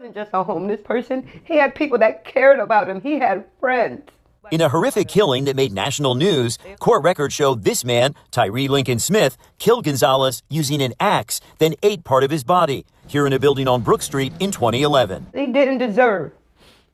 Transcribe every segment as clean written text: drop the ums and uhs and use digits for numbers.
wasn't just a homeless person. He had people that cared about him. He had friends. In a horrific killing that made national news, court records show this man, Tyree Lincoln Smith, killed Gonzalez using an axe, then ate part of his body here in a building on Brook Street in 2011. He didn't deserve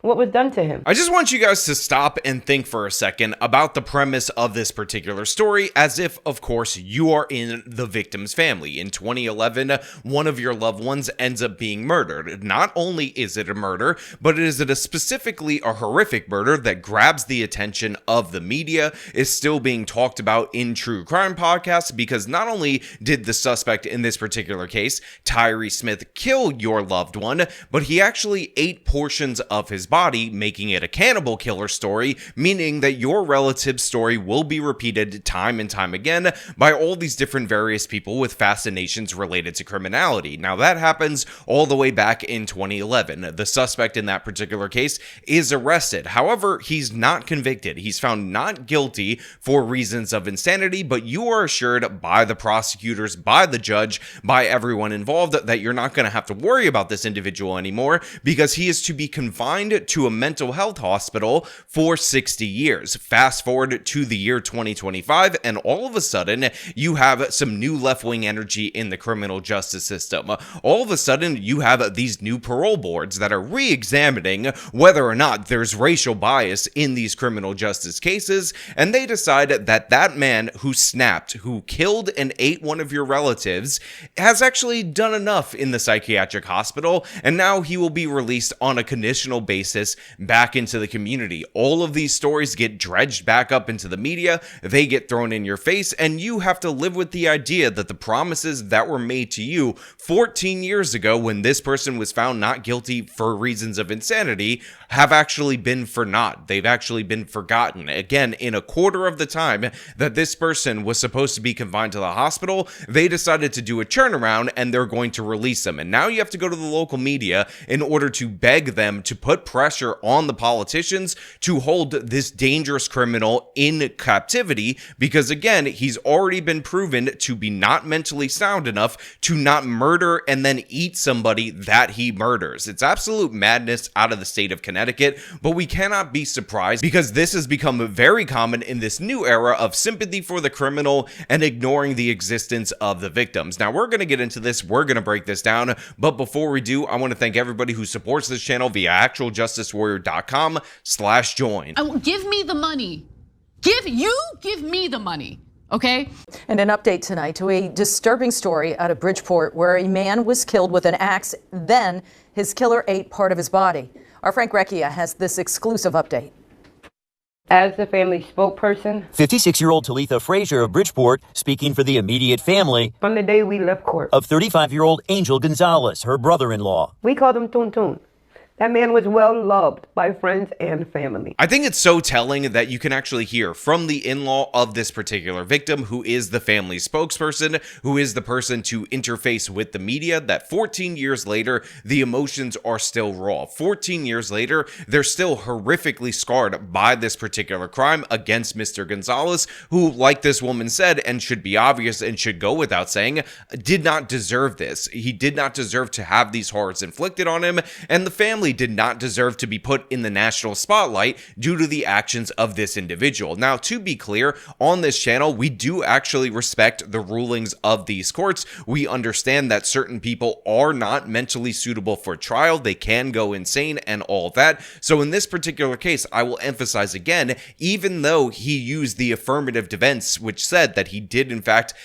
what was done to him. I just want you guys to stop and think for a second about the premise of this particular story, as if, of course, you are in the victim's family. In 2011, one of your loved ones ends up being murdered. Not only is it a murder, but is it specifically a horrific murder that grabs the attention of the media, is still being talked about in true crime podcasts, because not only did the suspect in this particular case, Tyree Smith, kill your loved one, but he actually ate portions of his body, making it a cannibal killer story, meaning that your relative's story will be repeated time and time again by all these different various people with fascinations related to criminality. Now that happens all the way back in 2011. The suspect in that particular case is arrested. However, he's not convicted. He's found not guilty for reasons of insanity, but you are assured by the prosecutors, by the judge, by everyone involved that you're not going to have to worry about this individual anymore, because he is to be confined to a mental health hospital for 60 years. Fast forward to the year 2025, and all of a sudden, you have some new left-wing energy in the criminal justice system. All of a sudden, you have these new parole boards that are re-examining whether or not there's racial bias in these criminal justice cases, and they decide that that man who snapped, who killed and ate one of your relatives, has actually done enough in the psychiatric hospital, and now he will be released on a conditional basis back into the community. All of these stories get dredged back up into the media, they get thrown in your face, and you have to live with the idea that the promises that were made to you 14 years ago when this person was found not guilty for reasons of insanity have actually been for naught. They've actually been forgotten. Again, in a quarter of the time that this person was supposed to be confined to the hospital, they decided to do a turnaround and they're going to release them. And now you have to go to the local media in order to beg them to put pressure on the politicians to hold this dangerous criminal in captivity, because again, he's already been proven to be not mentally sound enough to not murder and then eat somebody that he murders. It's absolute madness out of the state of Connecticut, but we cannot be surprised because this has become very common in this new era of sympathy for the criminal and ignoring the existence of the victims. Now, we're going to get into this, we're going to break this down, but before we do, I want to thank everybody who supports this channel via actualjusticewarrior.com/join. Give me the money. Give me the money. Okay? And an update tonight to a disturbing story out of Bridgeport where a man was killed with an axe, then his killer ate part of his body. Our Frank Recchia has this exclusive update. As the family spokesperson, 56-year-old Talitha Frazier of Bridgeport, speaking for the immediate family from the day we left court, of 35-year-old Angel Gonzalez, her brother-in-law. We called him Toon Toon. That man was well loved by friends and family. I think it's so telling that you can actually hear from the in-law of this particular victim, who is the family spokesperson, who is the person to interface with the media, that 14 years later, the emotions are still raw. 14 years later, they're still horrifically scarred by this particular crime against Mr. Gonzalez, who, like this woman said, and should be obvious and should go without saying, did not deserve this. He did not deserve to have these horrors inflicted on him, and the family did not deserve to be put in the national spotlight due to the actions of this individual. Now, to be clear, on this channel, we do actually respect the rulings of these courts. We understand that certain people are not mentally suitable for trial. They can go insane and all that. So in this particular case, I will emphasize again, even though he used the affirmative defense, which said that he did in fact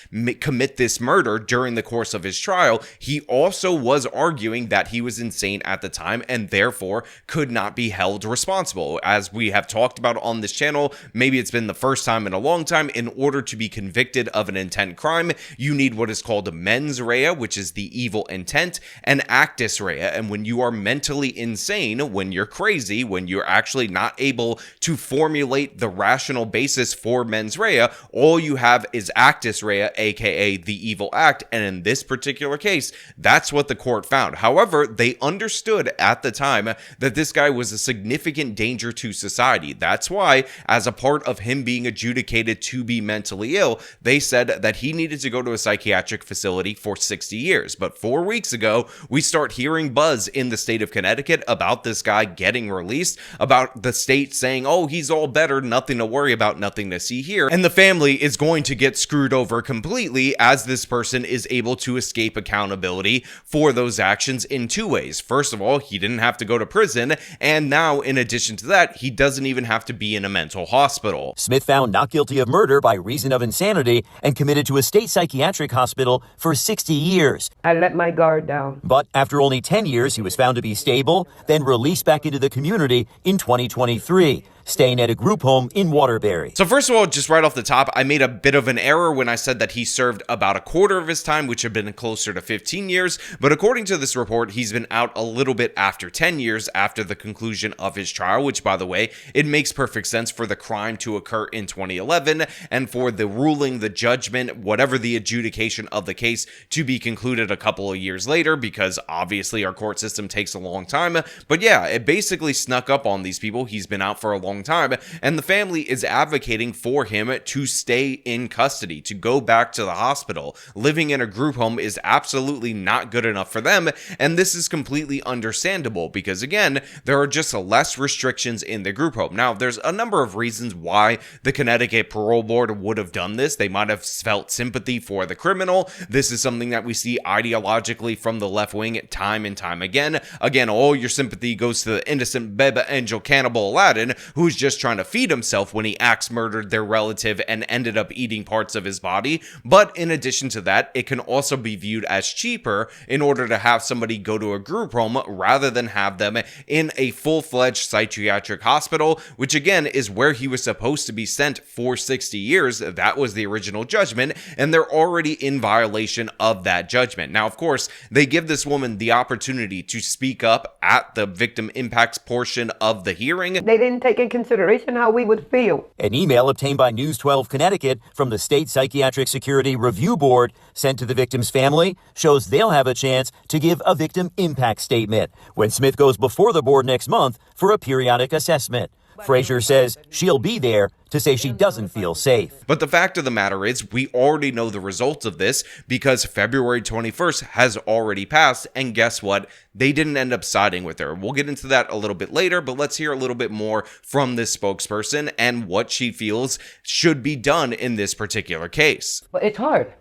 commit this murder during the course of his trial, he also was arguing that he was insane at the time and therefore could not be held responsible. As we have talked about on this channel, maybe it's been the first time in a long time, in order to be convicted of an intent crime, you need what is called a mens rea, which is the evil intent, and actus rea. And when you are mentally insane, when you're crazy, when you're actually not able to formulate the rational basis for mens rea, all you have is actus rea, aka the evil act. And in this particular case, that's what the court found. However, they understood at the time time that this guy was a significant danger to society. That's why, as a part of him being adjudicated to be mentally ill, they said that he needed to go to a psychiatric facility for 60 years. But 4 weeks ago, we start hearing buzz in the state of Connecticut about this guy getting released, about the state saying, oh, he's all better, nothing to worry about, nothing to see here. And the family is going to get screwed over completely as this person is able to escape accountability for those actions in 2 ways. First of all, he didn't have to go to prison, and now, in addition to that, he doesn't even have to be in a mental hospital. Smith found not guilty of murder by reason of insanity and committed to a state psychiatric hospital for 60 years. I let my guard down. But after only 10 years, he was found to be stable, then released back into the community in 2023. Staying at a group home in Waterbury. So first of all, just right off the top, I made a bit of an error when I said that he served about a quarter of his time, which had been closer to 15 years. But according to this report, he's been out a little bit after 10 years after the conclusion of his trial, which, by the way, it makes perfect sense for the crime to occur in 2011 and for the ruling, the judgment, whatever the adjudication of the case to be concluded a couple of years later, because obviously our court system takes a long time. But yeah, it basically snuck up on these people. He's been out for a long time, and the family is advocating for him to stay in custody, to go back to the hospital. Living in a group home is absolutely not good enough for them, and this is completely understandable because, again, there are just less restrictions in the group home. Now, there's a number of reasons why the Connecticut Parole Board would have done this. They might have felt sympathy for the criminal. This is something that we see ideologically from the left wing time and time again. Again, all your sympathy goes to the innocent Beba Angel Cannibal Aladdin, who's just trying to feed himself when he murdered their relative and ended up eating parts of his body. But in addition to that, it can also be viewed as cheaper in order to have somebody go to a group home rather than have them in a full-fledged psychiatric hospital, which again is where he was supposed to be sent for 60 years. That was the original judgment, and they're already in violation of that judgment. Now, of course, they give this woman the opportunity to speak up at the victim impacts portion of the hearing. They didn't take in consideration how we would feel. An email obtained by News 12 Connecticut from the State Psychiatric Security Review Board sent to the victim's family shows they'll have a chance to give a victim impact statement when Smith goes before the board next month for a periodic assessment. Frazier says she'll be there to say she doesn't feel safe. But the fact of the matter is, we already know the results of this because February 21st has already passed, and guess what? They didn't end up siding with her. We'll get into that a little bit later, but let's hear a little bit more from this spokesperson and what she feels should be done in this particular case. Well, it's hard.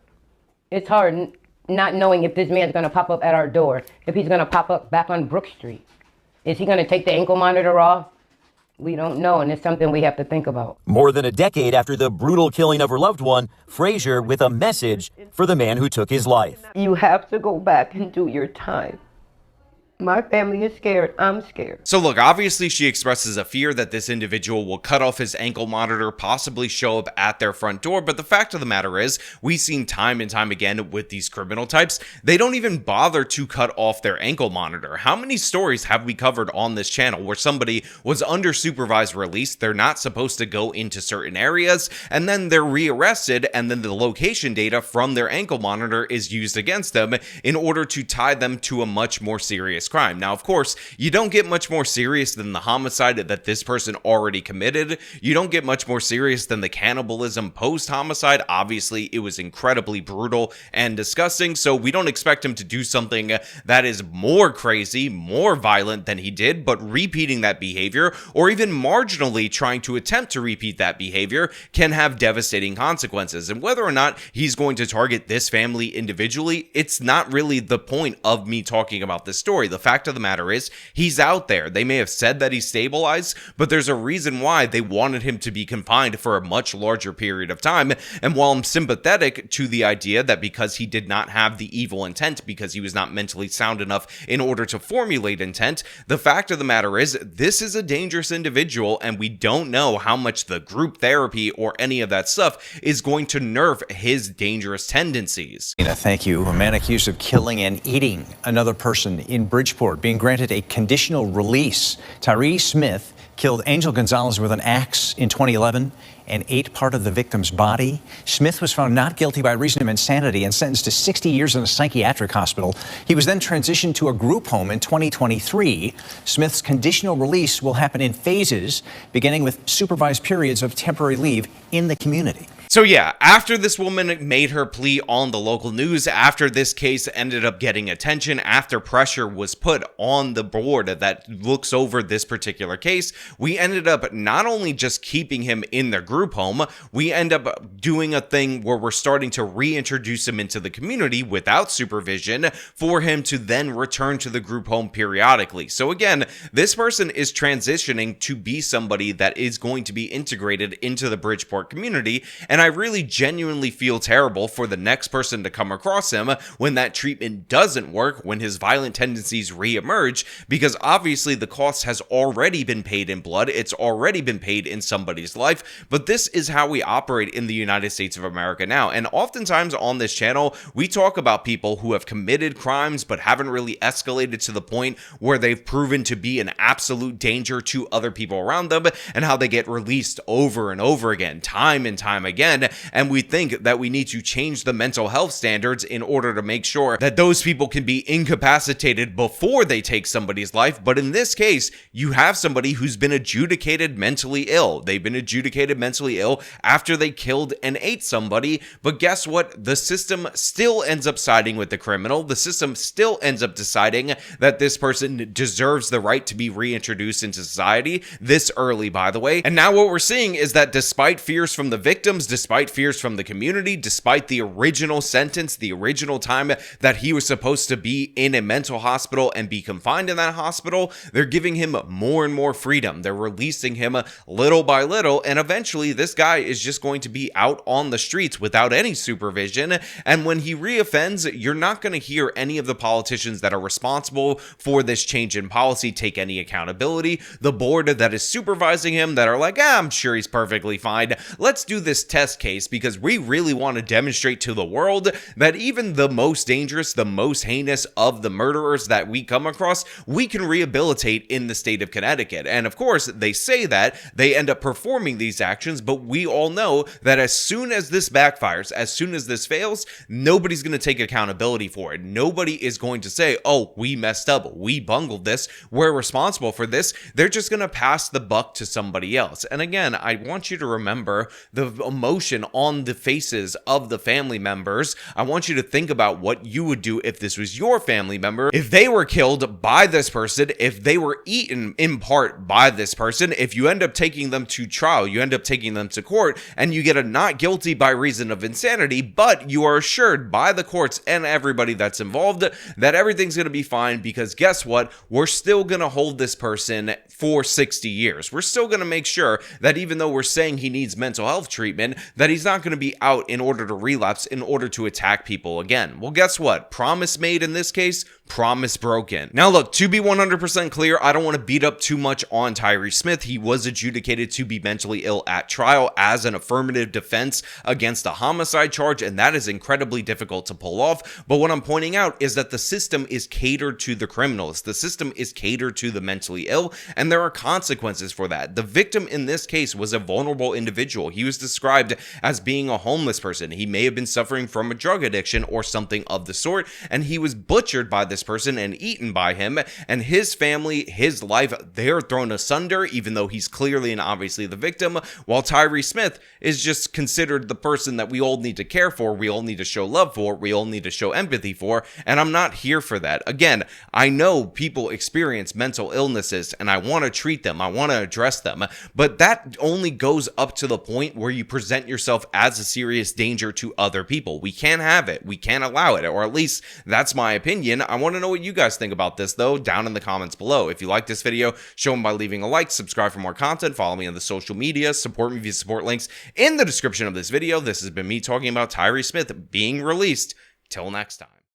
It's hard not knowing if this man's going to pop up at our door, if he's going to pop up back on Brook Street. Is he going to take the ankle monitor off? We don't know, and it's something we have to think about. More than a decade after the brutal killing of her loved one, Frazier with a message for the man who took his life. You have to go back and do your time. My family is scared. I'm scared. So look, obviously she expresses a fear that this individual will cut off his ankle monitor, possibly show up at their front door. But the fact of the matter is, we've seen time and time again with these criminal types, they don't even bother to cut off their ankle monitor. How many stories have we covered on this channel where somebody was under supervised release, they're not supposed to go into certain areas, and then they're rearrested, and then the location data from their ankle monitor is used against them in order to tie them to a much more serious crime. Now, of course, you don't get much more serious than the homicide that this person already committed. You don't get much more serious than the cannibalism post-homicide. Obviously, it was incredibly brutal and disgusting, so we don't expect him to do something that is more crazy, more violent than he did, but repeating that behavior, or even marginally trying to attempt to repeat that behavior, can have devastating consequences. And whether or not he's going to target this family individually, it's not really the point of me talking about this story. The fact of the matter is, he's out there. They may have said that he's stabilized, but there's a reason why they wanted him to be confined for a much larger period of time. And while I'm sympathetic to the idea that because he did not have the evil intent, because he was not mentally sound enough in order to formulate intent, the fact of the matter is, this is a dangerous individual, and we don't know how much the group therapy or any of that stuff is going to nerve his dangerous tendencies. Thank you. A man accused of killing and eating another person in Bridgeport being granted a conditional release. Tyree Smith killed Angel Gonzalez with an axe in 2011 and ate part of the victim's body. Smith was found not guilty by reason of insanity and sentenced to 60 years in a psychiatric hospital. He was then transitioned to a group home in 2023. Smith's conditional release will happen in phases, beginning with supervised periods of temporary leave in the community. So yeah, after this woman made her plea on the local news, after this case ended up getting attention, after pressure was put on the board that looks over this particular case, we ended up not only just keeping him in their group home, we end up doing a thing where we're starting to reintroduce him into the community without supervision for him to then return to the group home periodically. So again, this person is transitioning to be somebody that is going to be integrated into the Bridgeport community, and I really genuinely feel terrible for the next person to come across him when that treatment doesn't work, when his violent tendencies reemerge, because obviously the cost has already been paid in blood, it's already been paid in somebody's life, but this is how we operate in the United States of America now. And oftentimes on this channel, we talk about people who have committed crimes but haven't really escalated to the point where they've proven to be an absolute danger to other people around them, and how they get released over and over again, time and time again. And we think that we need to change the mental health standards in order to make sure that those people can be incapacitated before they take somebody's life. But in this case, you have somebody who's been adjudicated mentally ill. They've been adjudicated mentally ill after they killed and ate somebody. But guess what? The system still ends up siding with the criminal. The system still ends up deciding that this person deserves the right to be reintroduced into society this early, by the way. And now what we're seeing is that despite fears from the victims, despite fears from the community, despite the original sentence, the original time that he was supposed to be in a mental hospital and be confined in that hospital, they're giving him more and more freedom. They're releasing him little by little, and eventually this guy is just going to be out on the streets without any supervision. And when he reoffends, you're not going to hear any of the politicians that are responsible for this change in policy take any accountability. The board that is supervising him that are like, I'm sure he's perfectly fine. Let's do this test case because we really want to demonstrate to the world that even the most dangerous, the most heinous of the murderers that we come across, we can rehabilitate in the state of Connecticut. And of course, they say that they end up performing these actions, but we all know that as soon as this backfires, as soon as this fails, nobody's going to take accountability for it. Nobody is going to say, oh, we messed up, we bungled this, we're responsible for this. They're just going to pass the buck to somebody else. And again, I want you to remember the emotion on the faces of the family members. I want you to think about what you would do if this was your family member, if they were killed by this person, if they were eaten in part by this person, if you end up taking them to trial, you end up taking them to court, and you get a not guilty by reason of insanity, but you are assured by the courts and everybody that's involved that everything's going to be fine, because guess what? We're still going to hold this person for 60 years. We're still going to make sure that even though we're saying he needs mental health treatment, that he's not going to be out in order to relapse, in order to attack people again. Well, guess what? Promise made in this case, promise broken. Now look, to be 100% clear, I don't want to beat up too much on Tyree Smith. He was adjudicated to be mentally ill at trial as an affirmative defense against a homicide charge, and that is incredibly difficult to pull off. But what I'm pointing out is that the system is catered to the criminals. The system is catered to the mentally ill, and there are consequences for that. The victim in this case was a vulnerable individual. He was described as being a homeless person. He may have been suffering from a drug addiction or something of the sort, and he was butchered by this person and eaten by him, and his family, his life, they're thrown asunder, even though he's clearly and obviously the victim, while Tyree Smith is just considered the person that we all need to care for, we all need to show love for, we all need to show empathy for, and I'm not here for that. Again, I know people experience mental illnesses, and I want to treat them, I want to address them, but that only goes up to the point where you present yourself as a serious danger to other people. We can't have it. We can't allow it, or at least that's my opinion. I want to know what you guys think about this, though, down in the comments below. If you like this video, show them by leaving a like, subscribe for more content, follow me on the social media, support me via support links in the description of this video. This has been me talking about Tyree Smith being released. Till next time.